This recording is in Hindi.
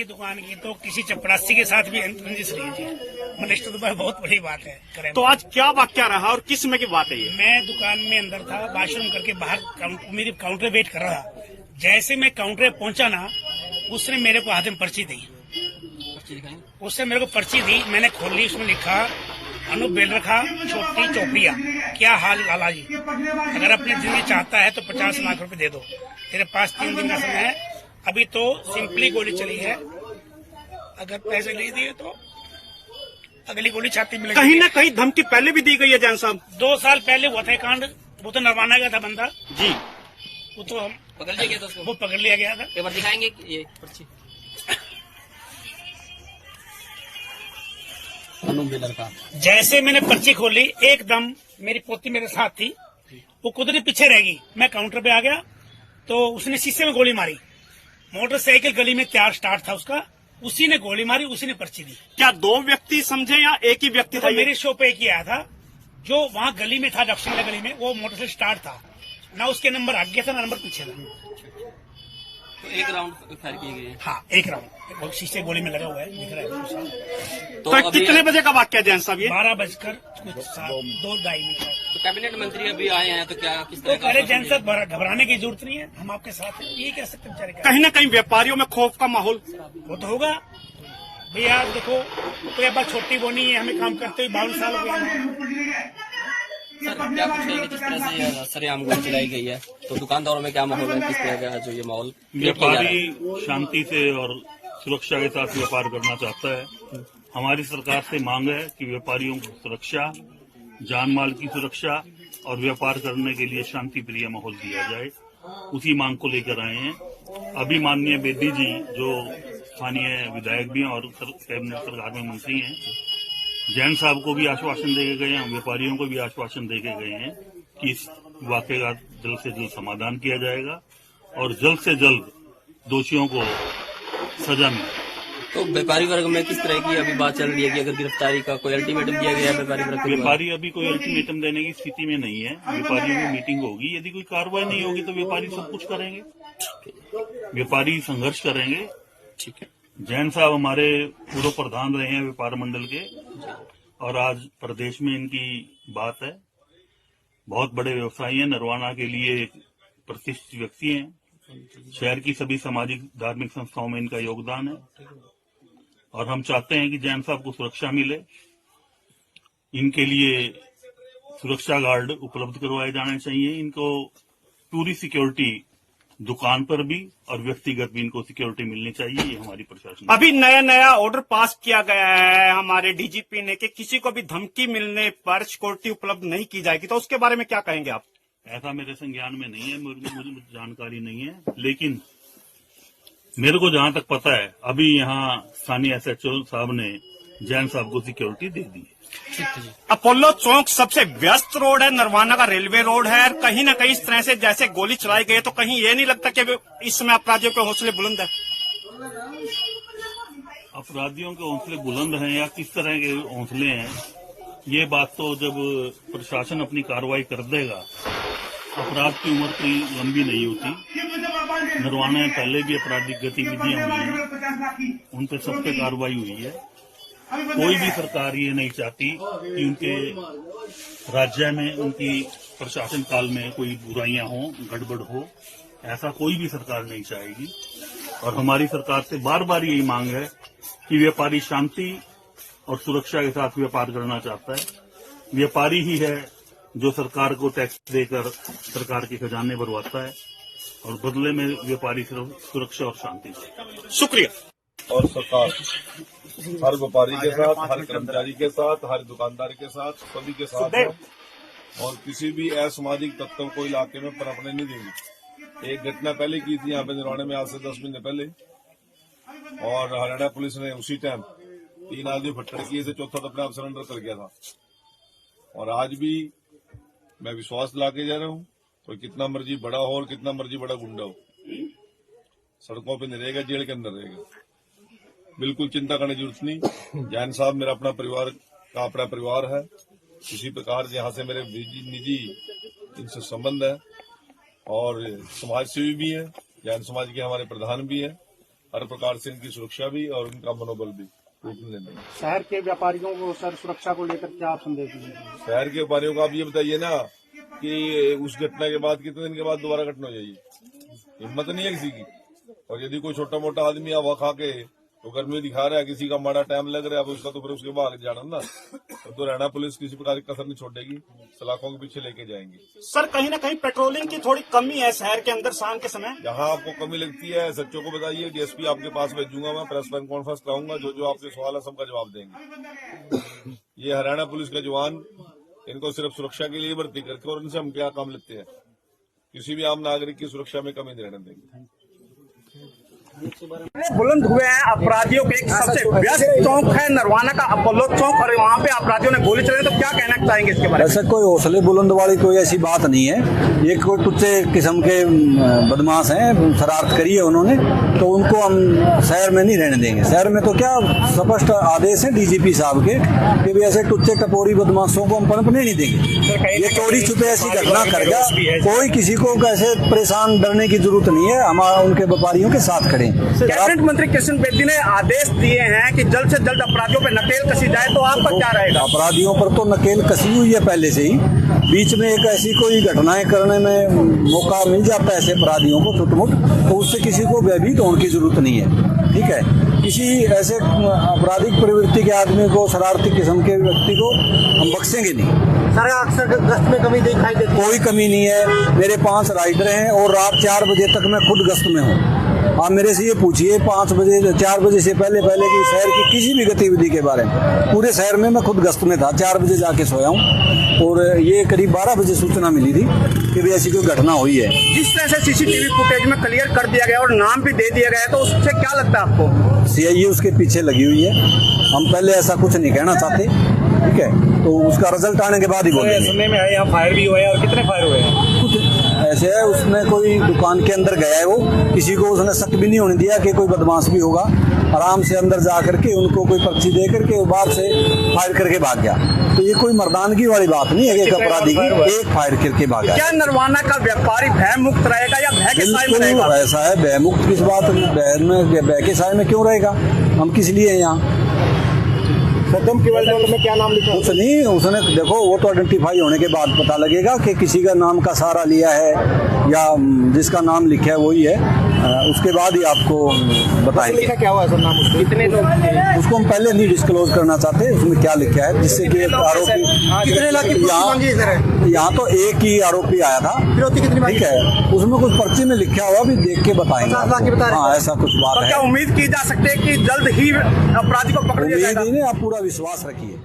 की दुकान की तो किसी चपरासी के साथ भी रंजिश रही थी। मनिष्ठ तो बहुत बड़ी बात है। तो आज क्या वाक्या रहा और किस समय की बात है ये? मैं दुकान में अंदर था, वॉशरूम करके बाहर मेरी काउंटर वेट कर रहा था। जैसे मैं काउंटर पे पहुंचा ना, उसने मेरे को हाथ में पर्ची दी। उसने मेरे को पर्ची दी, मैंने खोल ली, उसमें लिखा अनूप बेलरखा, छोटी चौपड़िया, क्या हाल लाला जी, अगर अपनी जिंदगी चाहता है तो 50 लाख रुपए दे दो, तेरे पास 3 दिन का समय है, अभी तो सिंपली गोली चली है, अगर पैसे नहीं दिए तो अगली गोली छाती में लगेगी। कहीं ना कहीं धमकी पहले भी दी गई है जैन साहब। 2 साल पहले हुआ था कांड, वो तो नरवाना गया था बंदा जी, वो तो हम पकड़ लिया गया था उसको। वो पकड़ लिया गया था। एक बार दिखाएंगे ये पर्ची। अनूप बेलरखा। जैसे मैंने पर्ची खोली, एकदम मेरी पोती मेरे साथ थी, वो कुदरती पीछे रह गई। मैं काउंटर पे आ गया तो उसने शीशे में गोली मारी। मोटरसाइकिल गली में तैयार स्टार्ट था उसका, उसी ने गोली मारी, उसी ने पर्ची दी। क्या 2 व्यक्ति समझे या एक ही व्यक्ति था? तो मेरी शो पे एक ही आया था, जो वहाँ गली में था, दक्षिण गली में, वो मोटरसाइकिल स्टार्ट था ना, उसके नंबर आगे था ना नंबर पीछे था। तो एक राउंड फायर किए गए। हाँ, एक राउंड, वो शीशे गोली में लगा हुआ है, दिख रहा है। तो कितने बजे का वाक्य है जैन साहब ये? 12 बजकर कुछ 2-2.5 मिनट। तो कैबिनेट मंत्री अभी आए हैं, तो क्या किस तो तरह पहले जैन साहब घबराने की जरूरत नहीं है, हम आपके साथ हैं, ये कह सकते बेचारे। कहीं ना कहीं व्यापारियों में खौफ का माहौल वो तो होगा भैया, देखो कोई अब छोटी वो नहीं है, हमें काम करते हुए 52 साल हो गए। सर क्या कुछ कहेंगे जिस तरह से सरेआम गोली चलाई गई है, तो दुकानदारों में क्या माहौल है, किस तरह का जो ये माहौल? व्यापारी शांति से और सुरक्षा के साथ व्यापार करना चाहता है। हमारी सरकार से मांग है कि व्यापारियों की सुरक्षा, जान माल की सुरक्षा और व्यापार करने के लिए शांति प्रिय माहौल दिया जाए, उसी मांग को लेकर आए हैं। अभी माननीय बेदी जी, जो स्थानीय विधायक भी हैं और कैबिनेट सरकार में मंत्री हैं, जैन साहब को भी आश्वासन देके गए हैं, व्यापारियों को भी आश्वासन देके गए हैं कि इस वाकये का जल्द से जल्द समाधान किया जाएगा और जल्द से जल्द दोषियों को सजा मिले। तो व्यापारी वर्ग में किस तरह की अभी बात चल रही है कि अगर गिरफ्तारी का कोई अल्टीमेटम दिया गया है व्यापारी वर्ग को? व्यापारी अभी कोई अल्टीमेटम देने की स्थिति में नहीं है। व्यापारियों की मीटिंग होगी, यदि कोई कार्रवाई नहीं होगी तो व्यापारी सब कुछ करेंगे, व्यापारी संघर्ष करेंगे। ठीक है। जैन साहब हमारे पूर्व प्रधान रहे हैं व्यापार मंडल के, और आज प्रदेश में इनकी बात है। बहुत बड़े व्यवसायी हैं, नरवाना के लिए प्रतिष्ठित व्यक्ति हैं। शहर की सभी सामाजिक धार्मिक संस्थाओं में इनका योगदान है और हम चाहते हैं कि जैन साहब को सुरक्षा मिले। इनके लिए सुरक्षा गार्ड उपलब्ध करवाए जाने चाहिए। इनको पूरी सिक्योरिटी दुकान पर भी और व्यक्तिगत भी इनको सिक्योरिटी मिलनी चाहिए, ये हमारी प्रशासन। अभी नया ऑर्डर पास किया गया है हमारे डीजीपी ने कि किसी को भी धमकी मिलने पर सिक्योरिटी उपलब्ध नहीं की जाएगी, तो उसके बारे में क्या कहेंगे आप? ऐसा मेरे संज्ञान में नहीं है, मुझे जानकारी नहीं है, लेकिन मेरे को जहां तक पता है अभी यहाँ स्थानीय SHO साहब ने जैन साहब को सिक्योरिटी दे दी है। अपोलो चौक सबसे व्यस्त रोड है, नरवाना का रेलवे रोड है, और कहीं न कहीं इस तरह से जैसे गोली चलाई गई है, तो कहीं ये नहीं लगता कि इस समय अपराधियों के हौसले बुलंद है? अपराधियों के हौसले बुलंद हैं या किस तरह के हौसले हैं, ये बात तो जब प्रशासन अपनी कार्रवाई कर देगा। अपराध की उम्र कोई लंबी नहीं होती। नरवाना में पहले भी आपराधिक गतिविधियां हुई हैं, उन पर सब पे कार्रवाई हुई है। कोई भी सरकार ये नहीं चाहती कि उनके राज्य में, उनकी प्रशासन काल में कोई बुराइयां हो, गड़बड़ हो, ऐसा कोई भी सरकार नहीं चाहेगी। और हमारी सरकार से बार बार यही मांग है कि व्यापारी शांति और सुरक्षा के साथ व्यापार करना चाहता है। व्यापारी ही है जो सरकार को टैक्स देकर सरकार के खजाने भरवाता है और बदले में व्यापारी सुरक्षा और शांति। शुक्रिया। और सरकार हर व्यापारी के साथ, हर कर्मचारी के साथ, हर दुकानदार के साथ, सभी के साथ है और किसी भी असामाजिक तत्व को इलाके में पनपने नहीं देंगे। एक घटना पहले की थी यहाँ पे नरवाने में, आज से 10 महीने पहले, और हरियाणा पुलिस ने उसी टाइम 3 आदमी फट्टड़ किए थे, चौथा तो अपने आप सरेंडर कर गया था। और आज भी मैं विश्वास दिला के जा रहा हूँ, कोई कितना मर्जी बड़ा हो और कितना मर्जी बड़ा गुंडा हो, सड़कों पे नहीं रहेगा, जेल के अंदर रहेगा। बिल्कुल चिंता करने की जरूरत नहीं। जैन साहब मेरा अपना परिवार का अपना परिवार है, इसी प्रकार यहाँ से मेरे निजी इनसे संबंध है और समाज सेवी भी है, जैन समाज के हमारे प्रधान भी है हर प्रकार से इनकी सुरक्षा भी और इनका मनोबल भी टूटने नहीं। शहर के व्यापारियों को सर सुरक्षा को लेकर क्या आप संदेश देंगे? शहर के व्यापारियों को आप ये बताइए ना कि उस घटना के बाद कितने दिन के बाद दोबारा घटना हो जाएगी? हिम्मत नहीं है किसी की। और यदि कोई छोटा मोटा आदमी हवा खा के तो गर्मी दिखा रहा है, किसी का माड़ा टाइम लग रहा है, अब उसका तो फिर उसके बाद जाना ना, तो हरियाणा पुलिस किसी प्रकार की कसर नहीं छोड़ेगी, सलाखों के पीछे लेके जाएंगे। सर कहीं ना कहीं पेट्रोलिंग की थोड़ी कमी है शहर के अंदर शाम के समय। जहां आपको कमी लगती है सच्चों को बताइए, डीएसपी आपके पास भेजूंगा, मैं प्रेस कॉन्फ्रेंस कराऊंगा, जो जो आपके सवाल है सबका जवाब देंगे। ये हरियाणा पुलिस के जवान, इनको सिर्फ सुरक्षा के लिए भर्ती करके और इनसे हम क्या काम लेते हैं, किसी भी आम नागरिक की सुरक्षा में कमी नहीं रहने देंगे। बुलंद हुए हैं अपराधियों के एक सबसे व्यस्त चौक है नरवाना का अपोलो चौक, और वहाँ पे अपराधियों ने गोली चलाई, तो क्या कहना चाहेंगे इसके बारे में? ऐसा कोई हौसले बुलंद वाली कोई ऐसी बात नहीं है। ये कोई टुच्चे किस्म के बदमाश हैं, शरारत करी है उन्होंने, तो उनको हम शहर में नहीं रहने देंगे। शहर में तो क्या स्पष्ट आदेश है डीजीपी साहब के कि भी ऐसे टुच्चे टपोरी बदमाशों को हम पनपने नहीं देंगे। ये चोरी छुपे ऐसी घटना करेगा, कोई किसी को ऐसे परेशान डरने की जरूरत नहीं है। हम उनके व्यापारियों के साथ खड़े हैं। कैबिनेट मंत्री कृष्ण बेदी ने आदेश दिए हैं कि जल्द से जल्द अपराधियों पर नकेल कसी जाए, तो आपका क्या रहेगा? अपराधियों पर तो नकेल कसी हुई है पहले से ही। बीच में एक ऐसी कोई घटनाएं करने में मौका मिल जाता है ऐसे अपराधियों को छुटमुट, तो उससे किसी को भयभीत होने की जरूरत नहीं है। ठीक है, किसी ऐसे आपराधिक प्रवृत्ति के आदमी को, शरारती किस्म के व्यक्ति को हम बख्शेंगे नहीं। सर अक्सर गश्त में कमी दिखाई देती है? कोई कमी नहीं है। मेरे 5 राइडर हैं और रात 4 बजे तक मैं खुद गश्त में हूँ। आप मेरे से ये पूछिए 5 बजे 4 बजे से पहले की शहर की किसी भी गतिविधि के बारे में। पूरे शहर में मैं खुद गश्त में था, 4 बजे जाके सोया हूँ, और ये करीब 12 बजे सूचना मिली थी कि भी ऐसी कोई घटना हुई है। जिस तरह से सीसीटीवी फुटेज में क्लियर कर दिया गया और नाम भी दे दिया गया है, तो उससे क्या लगता है आपको? सीआईए उसके पीछे लगी हुई है। हम पहले ऐसा कुछ नहीं कहना चाहते, ठीक है, तो उसका रिजल्ट आने के बाद ही बोलेंगे। सुनने में आया यहाँ फायर भी हुआ है, और कितने फायर हुए हैं? कुछ ऐसे है, उसमें कोई दुकान के अंदर गया है, वो किसी को उसने शक भी नहीं होने दिया कि कोई बदमाश भी होगा। आराम से अंदर जा करके उनको कोई पर्ची दे करके वो बाहर से फायर करके भाग गया। तो ये कोई मर्दानगी वाली बात नहीं है, एक अपराधी की एक फायर करके भागा। क्या नरवाना का व्यापारी भय मुक्त रहेगा या भय के साए में रहेगा? बिल्कुल ऐसा है, भय मुक्त किस बात में, भय के साए में क्यों रहेगा? हम किस लिए हैं यहाँ? सदम की वजह में क्या नाम लिखा? कुछ नहीं, उसने देखो वो तो आइडेंटिफाई होने के बाद पता लगेगा कि किसी का नाम का सहारा लिया है या जिसका नाम लिखा है वही है। उसके बाद ही आपको बताएंगे। लिखा क्या हुआ है सर नाम उसको? कितने लोग? उसको हम पहले नहीं डिस्क्लोज करना चाहते उसमें क्या लिखा है, जिससे कि एक आरोपी कितने लाख की मांगी है सर? यहाँ तो एक ही आरोपी आया था, ठीक है, उसमें कुछ पर्ची में लिखा हुआ भी देख के बताएंगे। 50 लाख की बता रहे हैं। हाँ ऐसा कुछ बात तो है। क्या उम्मीद की जा सकती है कि जल्द ही अपराधी को पकड़ लिया उम्मीद जाएगा? ही नहीं, आप पूरा विश्वास रखिए।